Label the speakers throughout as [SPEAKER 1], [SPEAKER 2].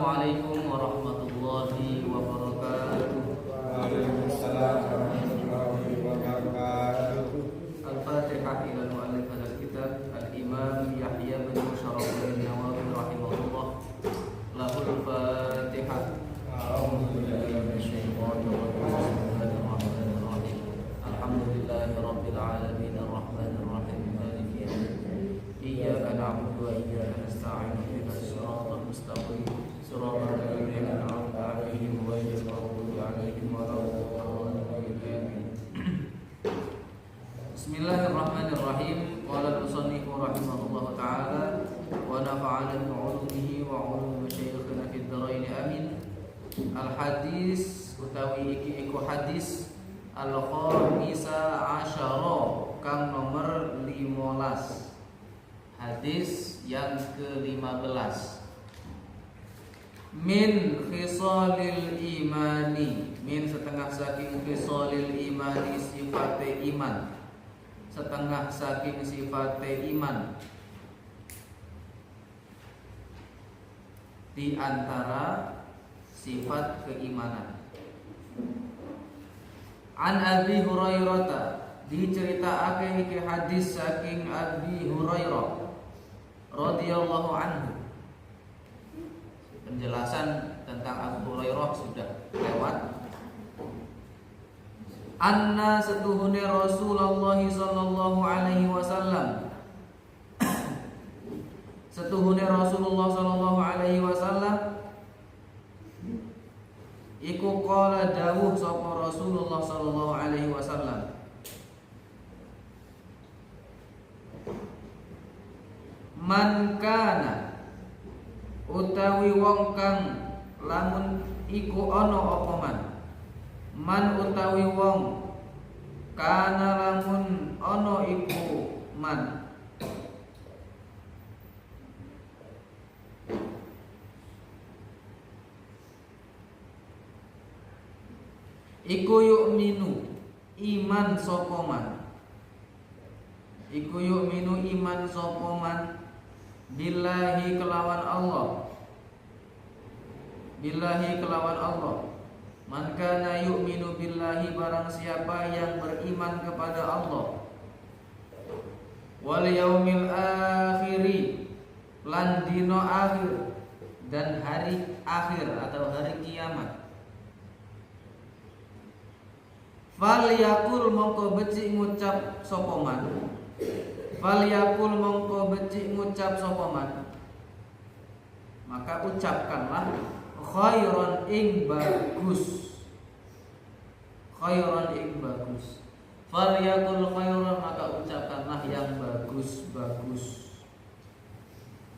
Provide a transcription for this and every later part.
[SPEAKER 1] Assalamualaikum warahmatullahi wabarakatuh.
[SPEAKER 2] Waalaikumsalam warahmatullahi wabarakatuh.
[SPEAKER 1] Al-Fatihah ila mu'allif hadal kitab Al-Imam Yahya bin Musharraf bin Nawawi rahimahullah. Lahul Fatihah.
[SPEAKER 2] A'udzu billahi minasyaitonir rajim.
[SPEAKER 1] Alhamdulillahi rabbil alamin arrahmanir rahim maliki yaumiddin. Iyyaka na'budu wa iyyaka nasta'in ihdinas siratal mustaqim siratal ladzina an'amta 'alaihim ghairil maghdubi 'alaihim waladdallin. Bismillahirrahmanirrahim. Qala al-musannif rahimahullahu ta'ala wa nafa'ana bi 'ulumihi wa 'ulumi masyayikhina fid dharain amin. Al-hadis utawi iki iku hadis al-khamisa asyara kang nomor 15. Hadis yang ke-15. Min khisalil imani, min setengah saking khisalil imani, sifate iman. Setengah saking sifate iman. Di antara sifat keimanan. An Abi Hurairah, diceritakake iki hadis saking Abi Hurairah radhiyallahu anhu. Penjelasan tentang Abu Hurairah sudah lewat. Anna setuhune Rasulullah sallallahu alaihi wasallam, setuhune Rasulullah sallallahu alaihi wasallam iku qala dawuh sapa Rasulullah sallallahu alaihi wasallam, man kana utawi wong kang lamun iku ana apa man utawi wong kana lamun ana iku man iku yu'minu iman sapa man, iku yu'minu iman sapa man billahi kelawan Allah, billahi kelawan Allah. Man kana yu'minu billahi, barang siapa yang beriman kepada Allah, wal yaumil akhiri, lan dino akhir, dan hari akhir atau hari kiamat. Fal yakul mongko becik ngucap sapa man, fal yakul mongko becik ngucap sapa man, maka ucapkanlah khairan ing bagus, khairan ing bagus. Fal yakul khairan, maka ucapkanlah yang bagus-bagus.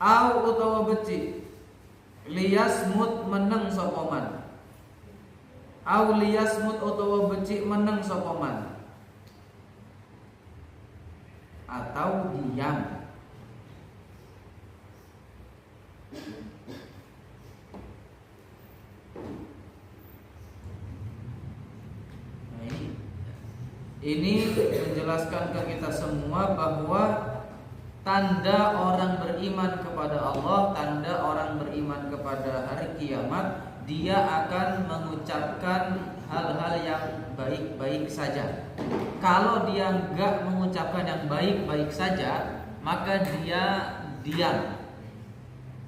[SPEAKER 1] Au utawa becik liyasmut meneng sapa man, au liyasmut utawa becik meneng sapa man, atau diam. Ini menjelaskan ke kita semua bahwa tanda orang beriman kepada Allah, tanda orang beriman kepada hari kiamat, dia akan mengucapkan hal-hal yang baik-baik saja. Kalau dia enggak mengucapkan yang baik-baik saja, maka dia diam.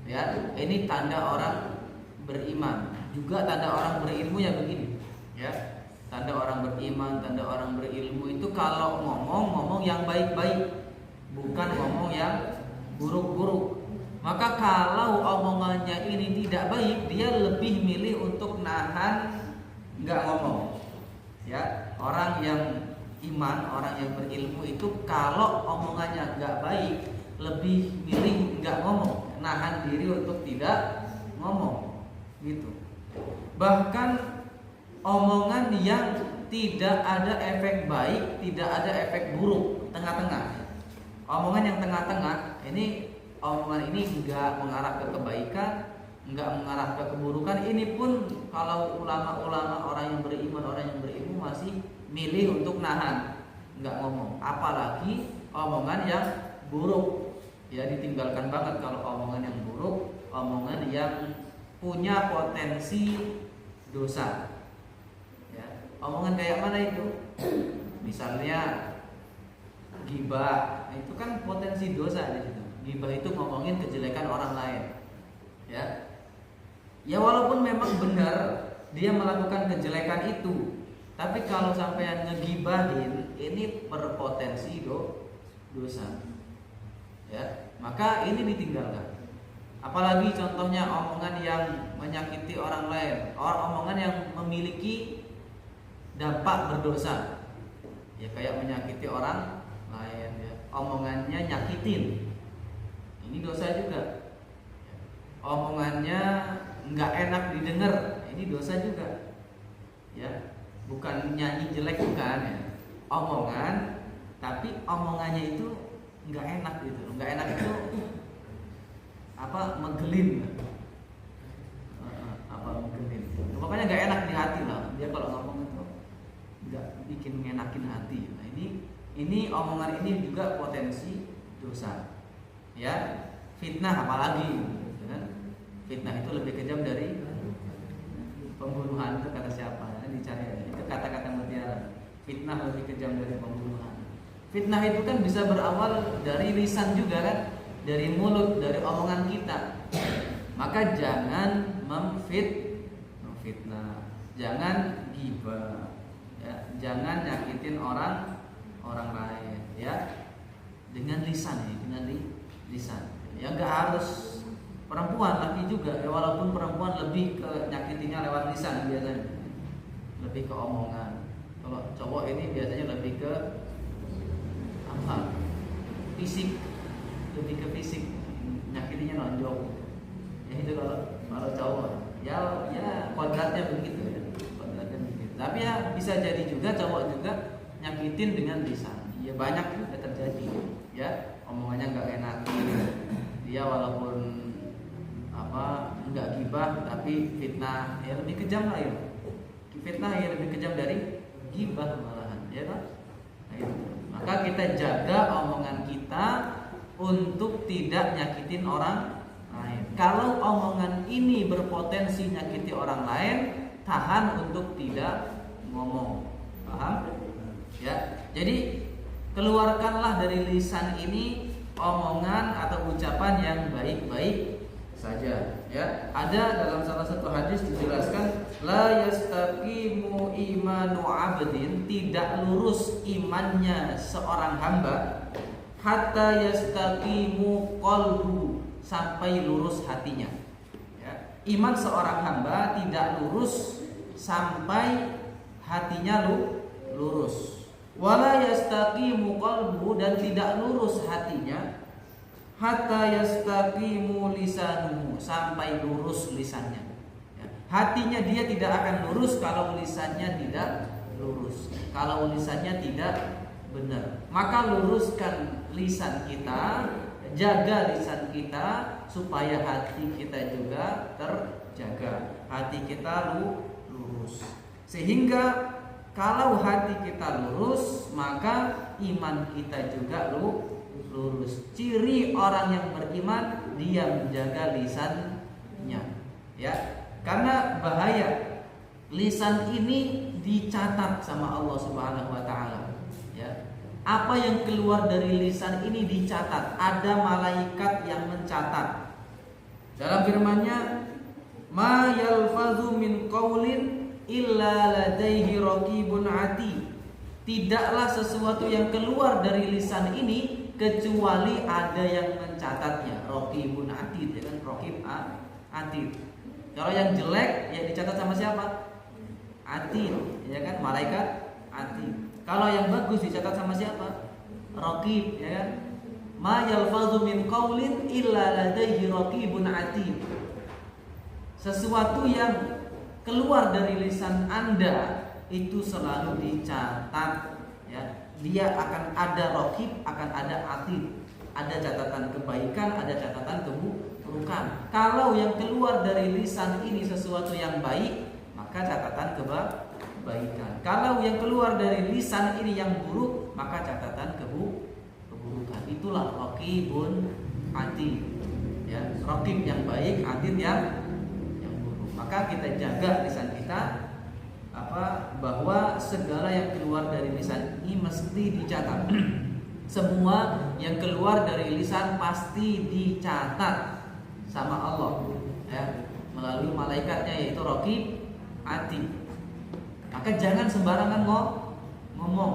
[SPEAKER 1] Ya, ini tanda orang beriman. Juga tanda orang berilmu ya begini. Ya. Tanda orang beriman, tanda orang berilmu itu kalau ngomong yang baik-baik, bukan ngomong yang buruk-buruk. Maka kalau omongannya ini tidak baik, dia lebih milih untuk nahan, nggak ngomong. Ya, orang yang iman, orang yang berilmu itu kalau omongannya nggak baik, lebih milih nggak ngomong, nahan diri untuk tidak ngomong, gitu. Bahkan omongan yang tidak ada efek baik, tidak ada efek buruk, tengah-tengah. Omongan yang tengah-tengah, ini omongan ini enggak mengarah ke kebaikan, enggak mengarah ke keburukan. Ini pun kalau ulama-ulama, orang yang beriman, orang yang berilmu masih milih untuk nahan, enggak ngomong. Apalagi omongan yang buruk, ya ditinggalkan banget kalau omongan yang buruk, omongan yang punya potensi dosa. Ya, omongan kayak mana itu? Misalnya ghibah, itu kan potensi dosa di situ. Ghibah itu ngomongin kejelekan orang lain. Ya. Ya walaupun memang benar dia melakukan kejelekan itu, tapi kalau sampai ngegibahin ini berpotensi dosa. Ya, maka ini ditinggalkan. Apalagi contohnya omongan yang menyakiti orang lain, omongan yang memiliki dampak berdosa. Ya kayak menyakiti orang lain ya. Omongannya nyakitin. Ini dosa juga. Omongannya nggak enak didengar, ini dosa juga. Ya, bukan nyanyi jelek bukan ya. Omongan, tapi omongannya itu nggak enak gitu. Nggak enak itu apa? Menggelin. Menggelin. Pokoknya nggak enak di hati lah. Dia kalau ngomong itu nggak bikin ngenakin hati. Nah ini omongan ini juga potensi dosa. Ya, fitnah apalagi, gitu kan? Fitnah itu lebih kejam dari pembunuhan. Itu kata siapa? Dicari. Itu kata-kata mutiara. Fitnah lebih kejam dari pembunuhan. Fitnah itu kan bisa berawal dari lisan juga kan, dari mulut, dari omongan kita. Maka jangan memfitnah, jangan ghibah, ya, jangan nyakitin orang lain, ya, dengan lisan, ya, dengan lisan. Ya nggak harus perempuan, laki juga. Ya, walaupun perempuan lebih ke nyakitinya lewat lisan biasanya, lebih ke omongan. Kalau cowok ini biasanya lebih ke apa? Fisik, lebih ke fisik, nyakitinya nonjok. Ya itu kalau cowok, ya kodratnya begitu ya, kodratnya begitu. Tapi ya bisa jadi juga cowok juga nyakitin dengan lisan. Ya banyak juga terjadi. Ya omongannya nggak enak. Dia walaupun apa nggak ghibah tapi fitnah, ya lebih kejam lah ya. Fitnah ya lebih kejam dari ghibah malahan, ya kan? Nah, itu. Maka kita jaga omongan kita untuk tidak nyakitin orang lain. Kalau omongan ini berpotensi nyakiti orang lain, tahan untuk tidak ngomong. Paham? Ya. Jadi keluarkanlah dari lisan ini omongan atau ucapan yang baik-baik saja. Ya, ada dalam salah satu hadis dijelaskan la yastaqimu imanu 'abdin, tidak lurus imannya seorang hamba hatta yastaqimu qalbu, sampai lurus hatinya. Ya, iman seorang hamba tidak lurus sampai hatinya lurus. Wala yastaqimu qalbu, dan tidak lurus hatinya hatta yastaqimu lisanuhu, sampai lurus lisannya. Ya, hatinya dia tidak akan lurus kalau lisannya tidak lurus, kalau lisannya tidak benar. Maka luruskan lisan kita, jaga lisan kita supaya hati kita juga terjaga, hati kita lurus. Sehingga kalau hati kita lurus, maka iman kita juga lurus. Ciri orang yang beriman, dia menjaga lisannya, ya. Karena bahaya lisan ini dicatat sama Allah Subhanahu wa taala, ya. Apa yang keluar dari lisan ini dicatat, ada malaikat yang mencatat. Dalam firman-Nya, ma yalfazu min qaulin illa ladaihi raqibun atid. Tidaklah sesuatu yang keluar dari lisan ini kecuali ada yang mencatatnya. Raqibun atid, ya kan? Raqib atid. Kalau yang jelek ya dicatat sama siapa? Atid, ya kan? Malaikat atid. Kalau yang bagus dicatat sama siapa? Raqib, ya kan? Ma yalfazu min qaulin illa ladaihi raqibun atid. Sesuatu yang keluar dari lisan Anda itu selalu dicatat, ya. Dia akan ada raqib, akan ada atid, ada catatan kebaikan, ada catatan keburukan. Kalau yang keluar dari lisan ini sesuatu yang baik, maka catatan kebaikan. Kalau yang keluar dari lisan ini yang buruk, maka catatan keburukan. Itulah raqibun atid, ya. Raqib yang baik, atid yang Maka kita jaga lisan kita, bahwa segala yang keluar dari lisan ini mesti dicatat. Semua yang keluar dari lisan pasti dicatat sama Allah, ya, melalui malaikatnya yaitu Raqib Atid. Maka jangan sembarangan ngomong,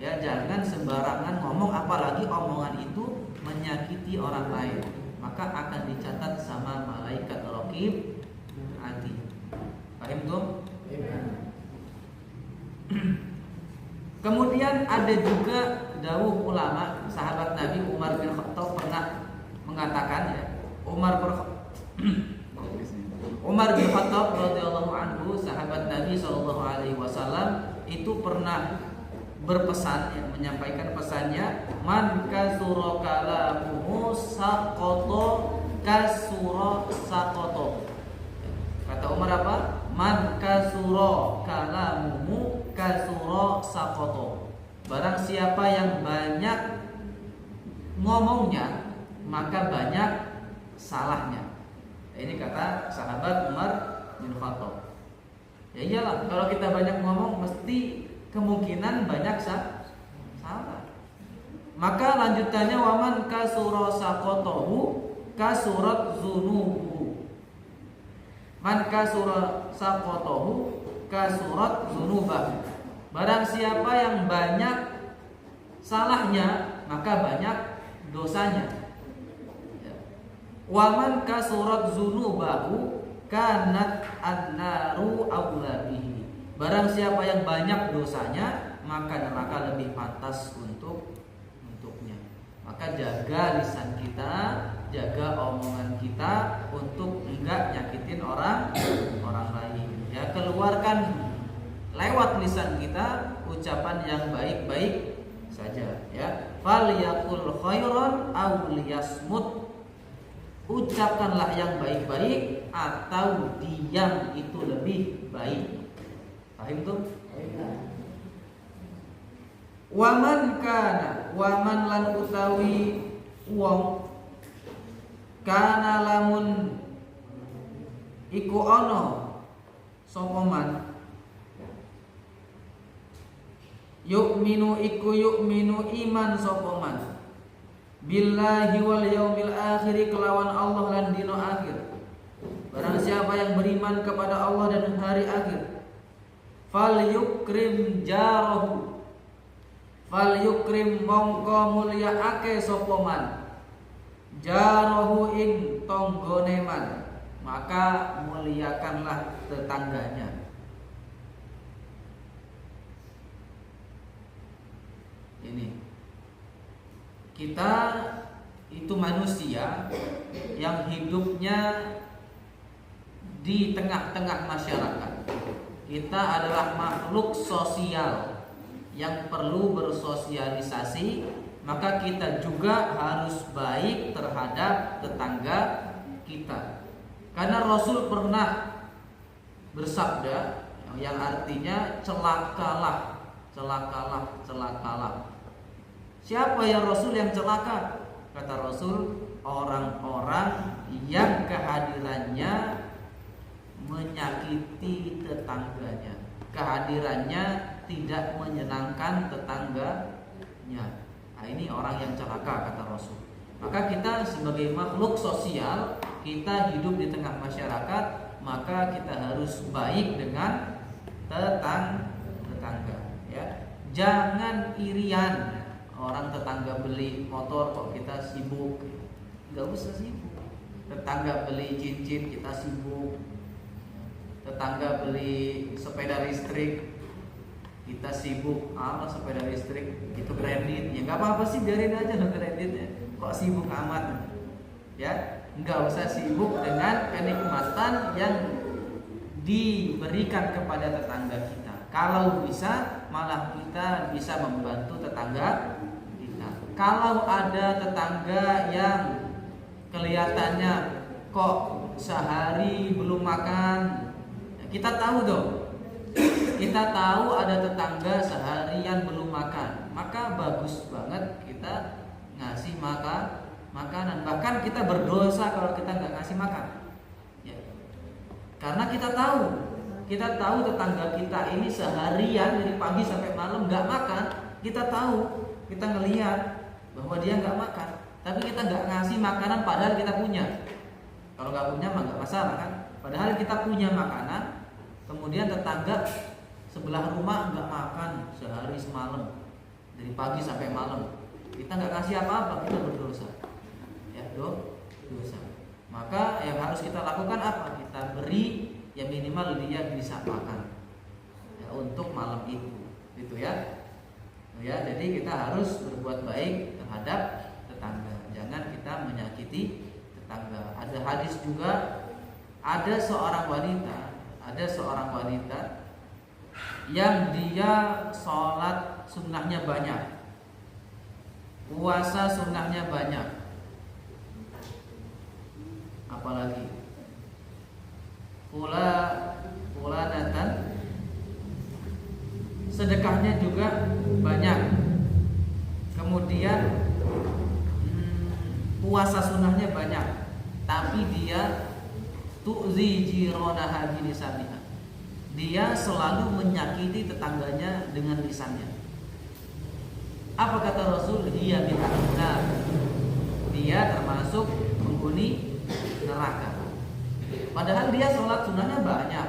[SPEAKER 1] ya, jangan sembarangan ngomong, apalagi omongan itu menyakiti orang lain, maka akan dicatat sama malaikat Raqib Atid. Paham tuh? Kemudian ada juga dawuh ulama, sahabat Nabi Umar bin Khattab pernah mengatakan, ya, Umar bin Khattab radhiyallahu anhu, sahabat Nabi sallallahu alaihi wasallam itu pernah berpesan, ya, menyampaikan pesannya, man kasura kalamuhu saqata kasura saqata. Kata Umar apa? Man kasura kalamuhu kasura saqata. Barang siapa yang banyak ngomongnya, maka banyak salahnya. Ini kata sahabat Umar bin Khattab. Ya iyalah, kalau kita banyak ngomong mesti kemungkinan banyak salah. Maka lanjutannya, waman kasura saqatahu kasurat zunubu. Man kasura saqatahu kasurat zunubahu. Barang siapa yang banyak salahnya, maka banyak dosanya. Waman kasurat zunubahu kanat an-naru aula bihi. Barang siapa yang banyak dosanya, maka neraka lebih pantas untuknya. Maka jaga lisan kita, jaga omongan kita untuk enggak nyakitin orang lain. Ya, keluarkan lewat lisan kita ucapan yang baik-baik saja, ya. Falyaqul khairan aw liyasmut. Ucapkanlah yang baik-baik atau diam itu lebih baik. Paham tuh? Waman lan utawi wong kana lamun iku ana sapa man yu'minu iman sapa man billahi wal yaumil akhir, kelawan Allah lan dino akhir. Barang siapa yang beriman kepada Allah dan hari akhir, falyukrim jarahu, falyukrim mongko mulyaake sapa man jarahu ing tanggane man, maka muliakanlah tetangganya. Ini kita itu manusia yang hidupnya di tengah-tengah masyarakat. Kita adalah makhluk sosial yang perlu bersosialisasi, maka kita juga harus baik terhadap tetangga kita. Karena Rasul pernah bersabda yang artinya celakalah, celakalah, celakalah. Siapa ya Rasul yang celaka? Kata Rasul, orang-orang yang kehadirannya menyakiti tetangganya, kehadirannya tidak menyenangkan tetangganya. Nah, ini orang yang celaka kata Rasul. Maka kita sebagai makhluk sosial, kita hidup di tengah masyarakat, maka kita harus baik dengan tetangga, ya. Jangan irian. Orang tetangga beli motor kok kita sibuk, nggak usah sibuk. Tetangga beli cincin kita sibuk. Tetangga beli sepeda listrik kita sibuk. Sepeda listrik itu kredit, ya nggak apa-apa sih, biarin aja dong kreditnya. Kok sibuk amat, ya? Nggak usah sibuk dengan kenikmatan yang diberikan kepada tetangga kita. Kalau bisa, malah kita bisa membantu tetangga kita. Kalau ada tetangga yang kelihatannya kok sehari belum makan, kita tahu dong. Kita tahu ada tetangga seharian belum makan, maka bagus banget kita ngasih makanan. Bahkan kita berdosa kalau kita nggak ngasih makan. Ya. Karena kita tahu tetangga kita ini seharian dari pagi sampai malam nggak makan. Kita tahu, kita ngelihat bahwa dia nggak makan, tapi kita nggak ngasih makanan padahal kita punya. Kalau nggak punya mah nggak masalah kan. Padahal kita punya makanan, kemudian tetangga sebelah rumah nggak makan sehari semalam dari pagi sampai malam. Kita nggak kasih apa-apa, kita berdosa. Ya, dosa. Maka yang harus kita lakukan apa? Kita beri yang minimal dia bisa makan ya, untuk malam itu, gitu ya. Ya, jadi kita harus berbuat baik terhadap tetangga. Jangan kita menyakiti tetangga. Ada hadis juga, ada seorang wanita yang dia sholat sunnahnya banyak, puasa sunnahnya banyak, apalagi fulanatan sedekahnya juga banyak, kemudian puasa sunnahnya banyak, tapi dia tu'zi jironaha bilisaniha, dia selalu menyakiti tetangganya dengan lisannya. Apa kata Rasul? Dia bid'ah, dia termasuk penghuni neraka. Padahal dia sholat sunnahnya banyak,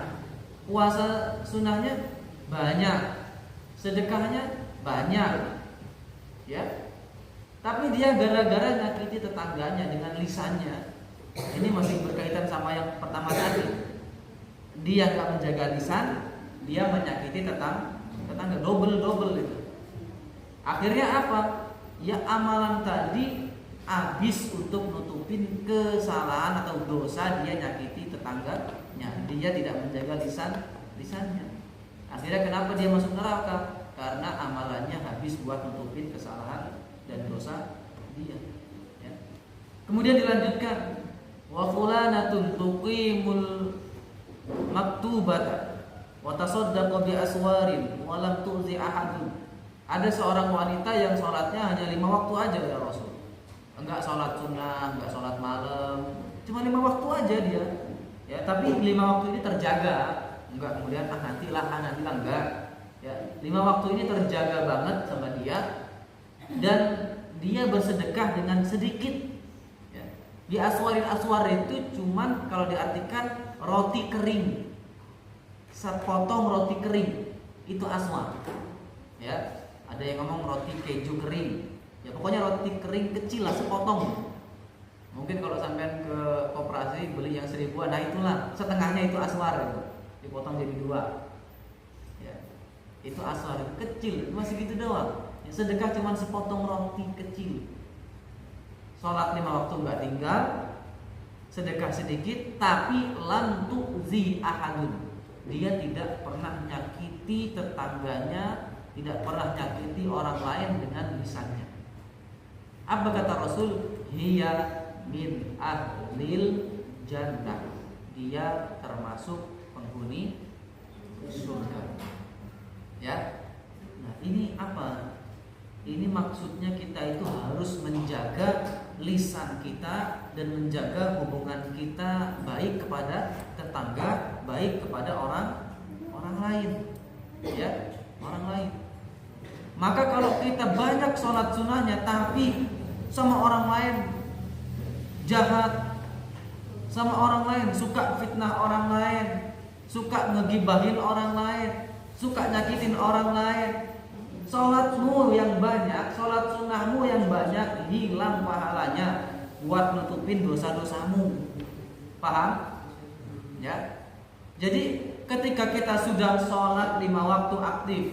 [SPEAKER 1] puasa sunnahnya banyak, sedekahnya banyak, ya. Tapi dia gara-gara nyakiti tetangganya dengan lisannya. Ini masih berkaitan sama yang pertama tadi. Dia nggak menjaga lisan, dia menyakiti tetangga, double itu. Akhirnya apa? Ya amalan tadi habis untuk nutupin kesalahan atau dosa dia nyakiti tetangganya. Dia tidak menjaga lisannya. Akhirnya kenapa dia masuk neraka? Karena amalannya habis buat nutupin kesalahan dan dosa dia. Ya. Kemudian dilanjutkan, wa fulanatun tuqimul maktubata wa tasaddaqu bi aswarin wa lam tu'zi ahadun. Ada seorang wanita yang sholatnya hanya 5 waktu aja ya Rasul. Enggak sholat sunnah, enggak sholat malam, cuma 5 waktu aja dia. Ya, tapi 5 waktu ini terjaga. Enggak kemudian nantilah enggak. Ya, 5 waktu ini terjaga banget sama dia, dan dia bersedekah dengan sedikit. Ya. Di aswar itu cuman kalau diartikan roti kering, sepotong roti kering itu aswar. Ya, ada yang ngomong roti keju kering. Ya pokoknya roti kering kecil lah, sepotong. Mungkin kalau sampean ke koperasi beli yang 1000-an, nah itulah setengahnya itu aswar itu. Dipotong jadi 2. Ya. Itu aswar kecil, masih gitu doang. Ya, sedekah cuma sepotong roti kecil. Sholat 5 waktu enggak tinggal, sedekah sedikit, tapi lam tu'zi ahadun. Dia tidak pernah nyakiti tetangganya, tidak pernah nyakiti orang lain dengan lisannya. Apa kata Rasul? Hiya min ahlil jannah. Dia termasuk penghuni surga. Ya. Nah, ini apa? Ini maksudnya kita itu harus menjaga lisan kita dan menjaga hubungan kita baik kepada tetangga, baik kepada orang lain. Ya, orang lain. Maka kalau kita banyak sholat sunnahnya tapi sama orang lain jahat, sama orang lain suka fitnah orang lain, suka ngegibahin orang lain, suka nyakitin orang lain, sholatmu yang banyak, sholat sunnahmu yang banyak, hilang pahalanya buat nutupin dosa-dosamu. Paham? Ya. Jadi ketika kita sudah sholat 5 waktu aktif,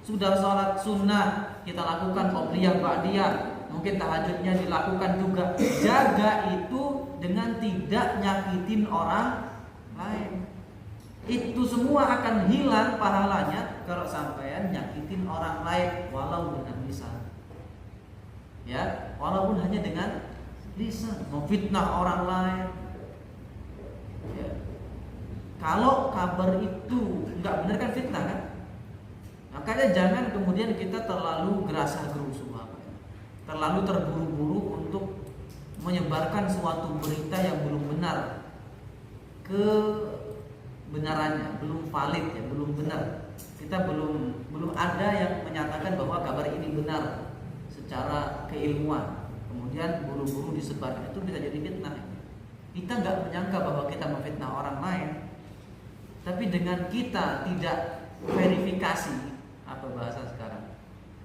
[SPEAKER 1] sudah sholat sunnah, kita lakukan qobliyah ba'diyah, mungkin tahajudnya dilakukan juga. Jaga itu dengan tidak nyakitin orang lain. Itu semua akan hilang pahalanya kalau sampean nyakitin orang lain walau dengan lisan. Ya, walaupun hanya dengan lisan, memfitnah orang lain. Ya. Kalau kabar itu enggak benar kan fitnah kan? Makanya jangan kemudian kita terlalu gerasa gerusu, terlalu terburu-buru untuk menyebarkan suatu berita yang belum benar ke kebenarannya, belum valid ya, belum benar. Kita belum ada yang menyatakan bahwa kabar ini benar secara keilmuan. Kemudian buru-buru disebar, itu bisa jadi fitnah. Kita nggak menyangka bahwa kita memfitnah orang lain, tapi dengan kita tidak verifikasi, apa bahasa sekarang,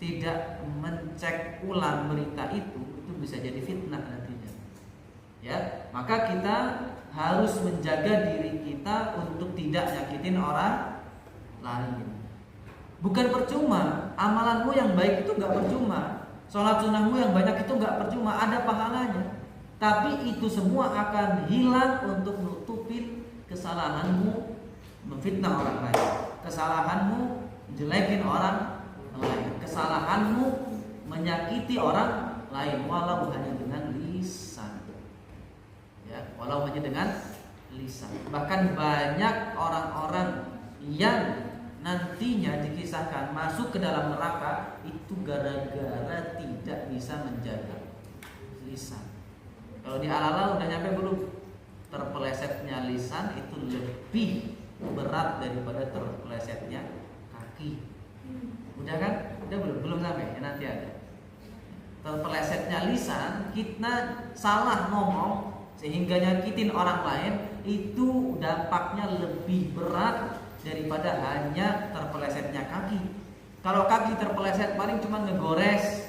[SPEAKER 1] tidak mencek ulang berita itu bisa jadi fitnah nantinya. Ya, maka kita harus menjaga diri kita untuk tidak nyakitin orang lain. Bukan percuma, amalanmu yang baik itu nggak percuma, sholat sunnahmu yang banyak itu nggak percuma, ada pahalanya. Tapi itu semua akan hilang untuk nutupin kesalahanmu memfitnah orang lain, kesalahanmu jelekin orang lain, kesalahanmu menyakiti orang lain, walau hanya dengan lisan. Ya, walau hanya dengan lisan. Bahkan banyak orang-orang yang nantinya dikisahkan masuk ke dalam neraka itu gara-gara tidak bisa menjaga lisan. Kalau di Al-Alal udah nyampe belum? Terpelesetnya lisan itu lebih berat daripada terpelesetnya kaki. Udah kan? Udah belum sampai, ya nanti ada. Terpelesetnya lisan, kita salah ngomong sehingga nyakitin orang lain, itu dampaknya lebih berat daripada hanya terpelesetnya kaki. Kalau kaki terpeleset paling cuma ngegores,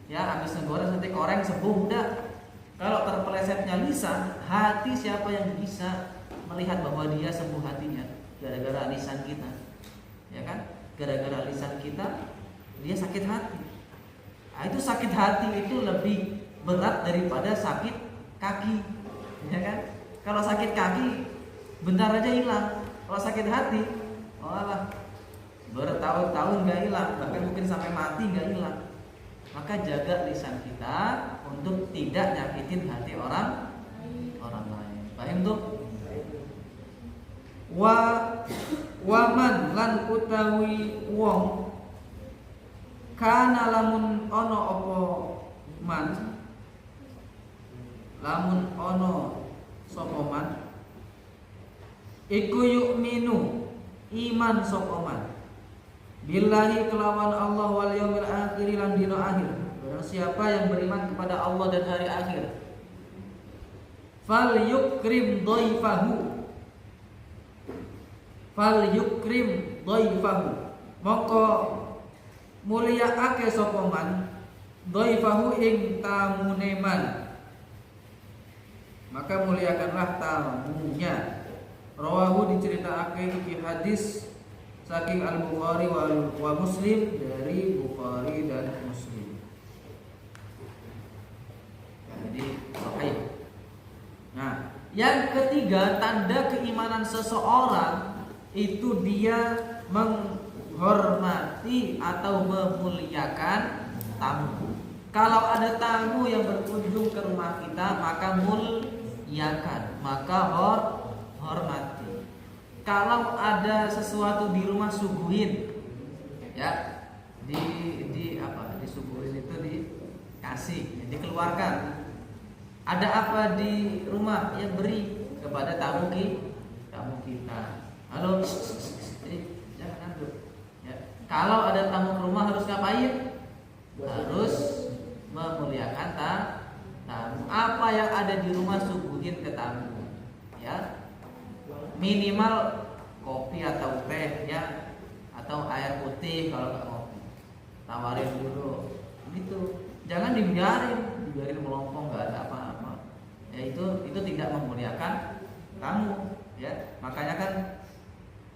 [SPEAKER 1] ya habis ngegores nanti koreng sembuh udah. Kalau terpelesetnya lisan, hati siapa yang bisa melihat bahwa dia sembuh hatinya? Gara-gara lisan kita, ya kan? Gara-gara lisan kita dia sakit hati. Nah, itu sakit hati itu lebih berat daripada sakit kaki, ya kan? Kalau sakit kaki bentar aja hilang. Kalau sakit hati, walah, bertahun-tahun nggak hilang, bahkan mungkin sampai mati nggak hilang. Maka jaga lisan kita untuk tidak nyakitin hati orang lain. Paham tuh? Waman lan utawi wong kana lamun ono opo man, lamun ono sapa man iku yu'minu iman sapa man billahi kelawan Allah wal yaumil akhir lan dina akhir. Barang siapa yang beriman kepada Allah dan hari akhir, fal yukrim dhaifahu, moko mulyaake sapa man dhaifahu ing tamune man, maka muliakanlah tamunya. Rawahu diceritaake iki hadis saking Al-Bukhari wa Muslim, dari Bukhari dan Muslim. Jadi sahih. Nah, yang ketiga, tanda keimanan seseorang itu dia menghormati atau memuliakan tamu. Kalau ada tamu yang berkunjung ke rumah kita, maka muliakan, maka hormati. Kalau ada sesuatu di rumah, suguhin, ya, disuguhin itu dikasih, dikeluarkan. Ada apa di rumah, ya beri kepada tamu kita. Halo, jangan ngantuk. Ya. Kalau ada tamu ke rumah harus ngapain? Harus memuliakan tamu. Apa yang ada di rumah suguhin ke tamu, ya. Minimal kopi atau teh, ya, atau air putih kalau nggak kopi. Tawarin dulu, gitu. Jangan dibiarin melompong nggak ada apa-apa. Ya itu tidak memuliakan tamu, ya. Makanya kan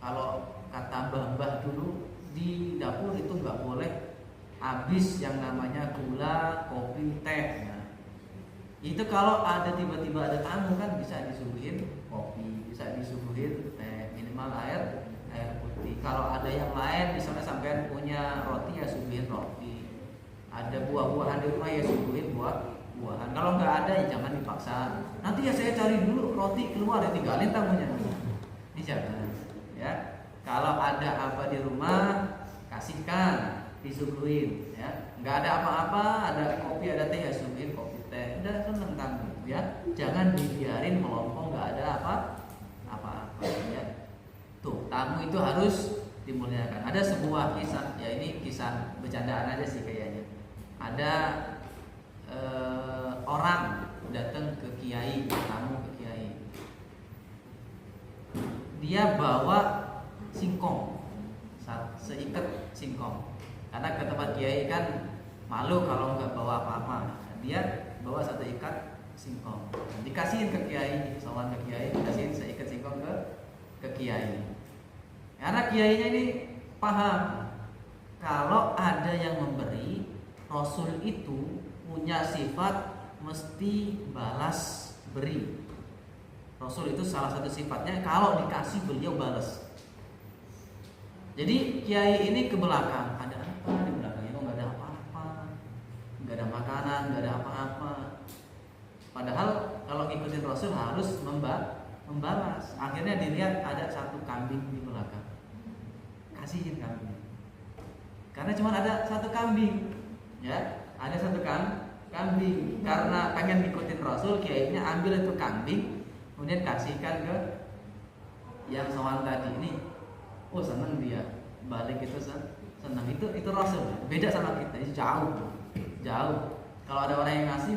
[SPEAKER 1] kalau kata mbah-mbah dulu di dapur itu nggak boleh habis yang namanya gula, kopi, teh. Nah, itu kalau ada tiba-tiba ada tamu kan bisa disuguhin kopi, bisa disuguhin teh, minimal air putih. Kalau ada yang lain, misalnya sampean punya roti, ya suguhin roti. Ada buah-buahan di rumah, ya suguhin buah-buahan. Kalau nggak ada, ya jangan dipaksa. Nanti ya saya cari dulu roti keluar, ya tinggalin tamunya. Ini jangan, ya. Kalau ada apa di rumah, kasihkan, disuguhin, ya. Nggak ada apa-apa, ada kopi, ada teh, ya suguhin kopi teh. Udah seneng tamu, ya. Jangan dibiarin melompong, nggak ada apa-apa, ya. tamu itu harus dimuliakan. Ada sebuah kisah, ya ini kisah bercandaan aja sih kayaknya. Ada orang datang ke kiai, tamu ke kiai. Dia bawa singkong, seikat singkong. Karena ke tempat kiai kan malu kalau nggak bawa apa-apa. Dia bawa satu ikat singkong. Dikasihin ke kiai, sowan ke kiai, dikasihin seikat singkong ke kiai. Karena kiainya ini paham kalau ada yang memberi, Rasul itu punya sifat mesti balas beri. Rasul itu salah satu sifatnya kalau dikasih beliau balas. Jadi kiai ini ke belakang, ada apa di belakangnya? Kok nggak ada apa-apa, nggak ada makanan, nggak ada apa-apa. Padahal kalau ngikutin Rasul harus membalas. Akhirnya dilihat ada satu kambing di belakang, kasihin kambing. Karena cuma ada satu kambing, ya, ada satu kambing. Karena pengen ngikutin Rasul, kiainya ambil itu kambing, kemudian kasihkan ke yang sowan tadi ini. Oh seneng dia, balik itu seneng. Itu Rasul, beda sama kita, jauh. Kalau ada orang yang ngasih,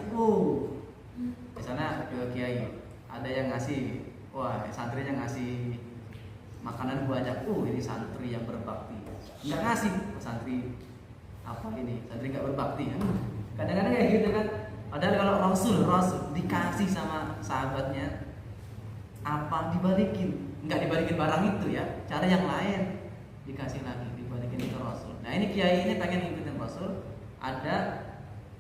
[SPEAKER 1] misalnya ke kiai, ada yang ngasih, wah santrinya ngasih makanan banyak, ini santri yang berbakti. Nggak ngasih, santri apa ini, santri nggak berbakti. Kadang-kadang kayak gitu kan. Padahal kalau Rasul dikasih sama sahabatnya, apa dibalikin? Nggak dibalikin barang itu ya, cara yang lain dikasih lagi, dibalikin ke Rasul. Nah ini kiai ini pengen ngikutin Rasul. Ada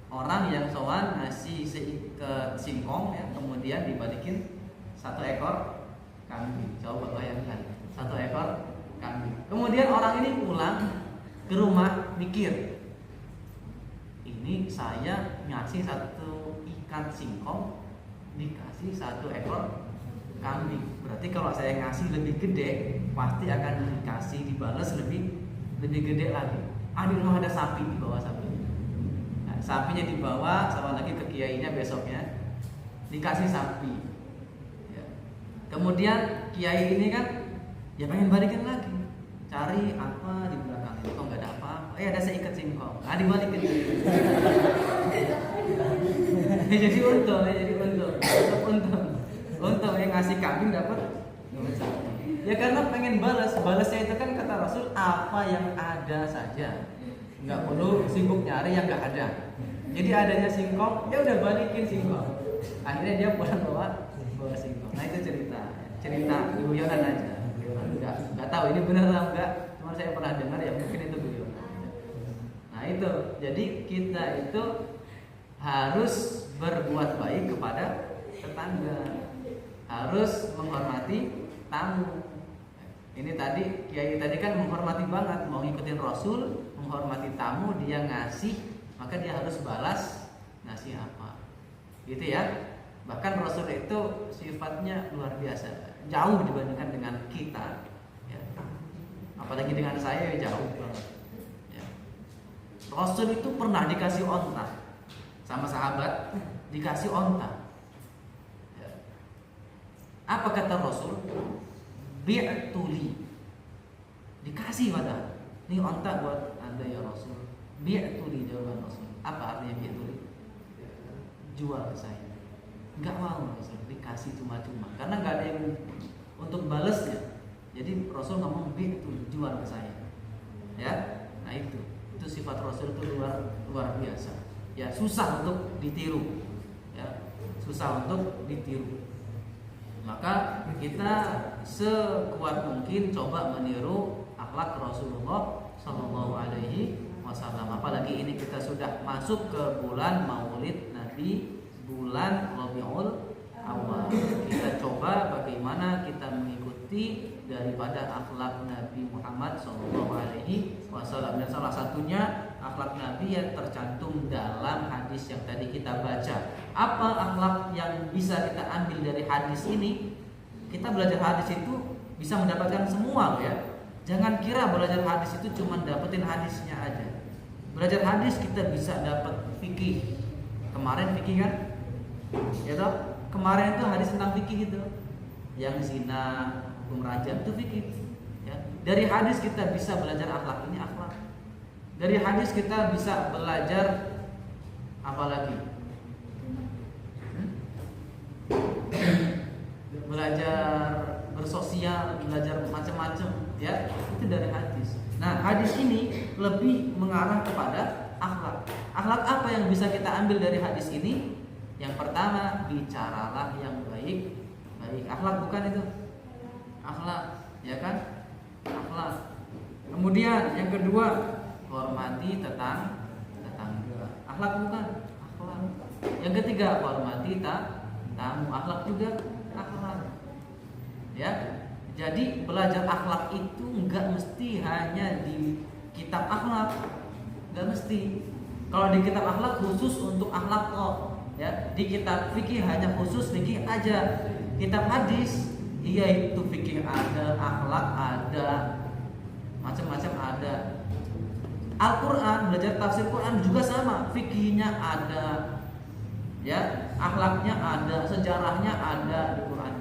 [SPEAKER 1] orang yang sowan ngasih seikat singkong ya, kemudian dibalikin satu ekor kambing. Coba bayangkan, satu ekor kambing. Kemudian orang ini pulang ke rumah mikir, ini saya ngasih satu ikat singkong, dikasih satu ekor kambing. Berarti kalau saya ngasih lebih gede, pasti akan dikasih dibalas lebih gede lagi. Di rumah ada sapi, dibawa sapi. Nah, sapinya dibawa sama lagi ke kiainya besoknya, dikasih sapi. Ya. Kemudian kiai ini kan ya pengen balikin lagi, cari apa di belakang itu, kok nggak ada apa-apa. Ada seikat singkong. Dibalikin. Jadi untung. Untung yang ngasih kambing dapat sapi. Ya karena pengen balasnya itu kan kata Rasul apa yang ada saja, nggak perlu sibuk nyari yang nggak ada. Jadi adanya singkong, ya udah balikin singkong. Akhirnya dia pulang bawa singkong. Nah itu cerita guyonan aja. Nggak tahu ini benar atau enggak, cuma saya pernah dengar ya mungkin itu guyonan. Nah itu, jadi kita itu harus berbuat baik kepada tetangga, harus menghormati tamu. Ini tadi kiai tadi kan menghormati banget, mau ngikutin Rasul, menghormati tamu, dia ngasih, maka dia harus balas ngasih apa. Gitu ya. Bahkan Rasul itu sifatnya luar biasa, jauh dibandingkan dengan kita ya. Apalagi dengan saya jauh banget ya. Rasul itu pernah dikasih onta sama sahabat, dikasih onta. Apa kata Rasul? Bi'tuli. Dikasih pada. Ini onta buat Anda ya Rasul. Bi'tuli jawaban Rasul. Apa artinya bi'tuli? Jual ke saya. Enggak mau Rasul dikasih cuma-cuma karena enggak ada yang untuk balasnya. Jadi Rasul ngomong bi'tuli, jual ke saya. Ya. Nah itu sifat Rasul itu luar biasa. Ya, susah untuk ditiru. Ya. Susah untuk ditiru. Maka kita sekuat mungkin coba meniru akhlak Rasulullah Sallallahu Alaihi Wasallam. Apalagi ini kita sudah masuk ke bulan Maulid Nabi, bulan Rabiul Awal. Kita coba bagaimana kita mengikuti daripada akhlak Nabi Muhammad Sallallahu Alaihi Wasallam. Dan salah satunya akhlak Nabi yang tercantum dalam hadis yang tadi kita baca. Apa akhlak yang bisa kita ambil dari hadis ini? Kita belajar hadis itu bisa mendapatkan semua ya. Jangan kira belajar hadis itu cuma dapetin hadisnya aja. Belajar hadis kita bisa dapat fikih. Kemarin fikih kan? Ya toh? Kemarin itu hadis tentang fikih itu. Yang zina, hukum rajam itu fikih. Ya. Dari hadis kita bisa belajar akhlak, ini akhlak. Dari hadis kita bisa belajar apa lagi? Belajar bersosial, belajar macam-macam, ya. Itu dari hadis. Nah, hadis ini lebih mengarah kepada akhlak. Akhlak apa yang bisa kita ambil dari hadis ini? Yang pertama, bicaralah yang baik. Akhlak bukan itu? Akhlak, ya kan? Akhlak. Kemudian yang kedua, hormati tetangga. Akhlak bukan? Akhlak. Yang ketiga, hormati tamu. Akhlak juga akhlak. Ya. Jadi belajar akhlak itu enggak mesti hanya di kitab akhlak. Enggak mesti. Kalau di kitab akhlak khusus untuk akhlak kok. Ya, di kitab fikih hanya khusus fikih aja. Kitab hadis itu fikih ada, akhlak ada, macam-macam ada. Al-Quran, belajar tafsir Quran juga sama, fikihnya ada, ya, akhlaknya ada, sejarahnya ada di Quran,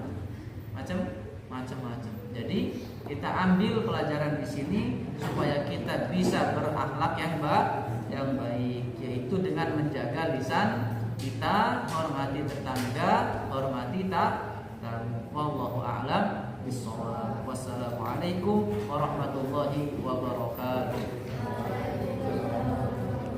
[SPEAKER 1] macam-macam. Jadi kita ambil pelajaran di sini supaya kita bisa berakhlak yang baik, yaitu dengan menjaga lisan kita, hormati tetangga, hormati tamu. Wallahu a'lam bishawab. Wassalamualaikum warahmatullahi wabarakatuh.